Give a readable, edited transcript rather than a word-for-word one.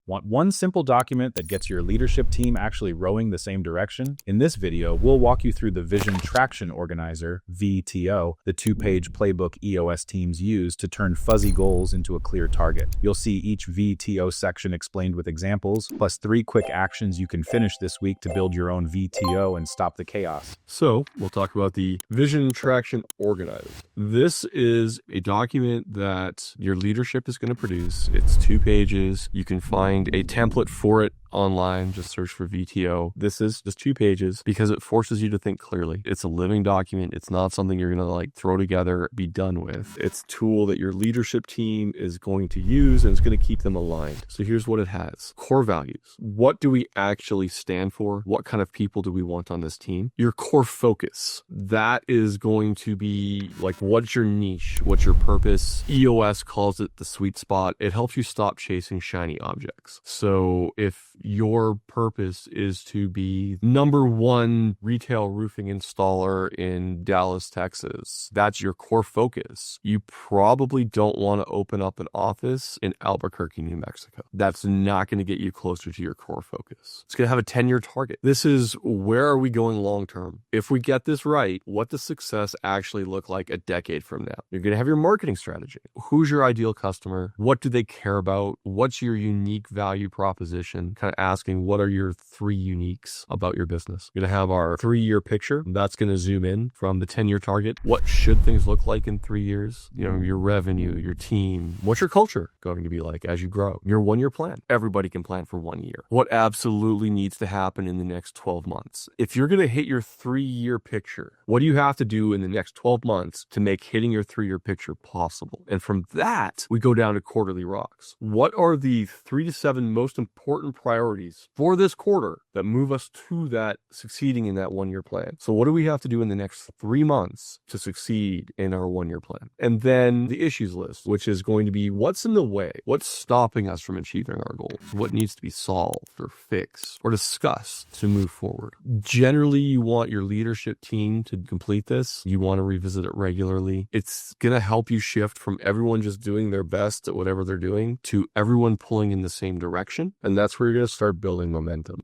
Want one simple document that gets your leadership team actually rowing the same direction? In this video, we'll walk you through the Vision Traction Organizer, VTO, the two-page playbook EOS teams use to turn fuzzy goals into a clear target. You'll see each VTO section explained with examples, plus 3 quick actions you can finish this week to build your own VTO and stop the chaos. So we'll talk about the Vision Traction Organizer. This is a document that your leadership is going to produce. It's 2 pages. You can find a template for it online. Just search for VTO. This is just 2 pages because it forces you to think clearly. It's a living document. It's not something you're going to throw together, be done with. It's a tool that your leadership team is going to use, and it's going to keep them aligned. So here's what it has. Core values. What do we actually stand for? What kind of people do we want on this team? Your core focus. That is going to be what's your niche? What's your purpose? EOS calls it the sweet spot. It helps you stop chasing shiny objects. So if your purpose is to be #1 retail roofing installer in Dallas, Texas, that's your core focus. You probably don't want to open up an office in Albuquerque, New Mexico. That's not going to get you closer to your core focus. It's going to have a 10-year target. This is where are we going long term? If we get this right, what does success actually look like a decade from now? You're going to have your marketing strategy. Who's your ideal customer? What do they care about? What's your unique value proposition? Kind of asking what are your 3 uniques about your business. We're going to have our 3-year picture. That's going to zoom in from the 10-year target. What should things look like in 3 years? Your revenue, your team. What's your culture going to be like as you grow? Your 1-year plan. Everybody can plan for 1 year. What absolutely needs to happen in the next 12 months? If you're going to hit your 3-year picture, what do you have to do in the next 12 months to make hitting your 3-year picture possible? And from that, we go down to quarterly rocks. What are the 3 to 7 most important priorities for this quarter that move us to that succeeding in that 1-year plan? So what do we have to do in the next 3 months to succeed in our 1-year plan? And then the issues list, which is going to be what's in the way, what's stopping us from achieving our goals, what needs to be solved or fixed or discussed to move forward. Generally, you want your leadership team to complete this. You want to revisit it regularly. It's going to help you shift from everyone just doing their best at whatever they're doing to everyone pulling in the same direction. And that's where you're going to start building momentum.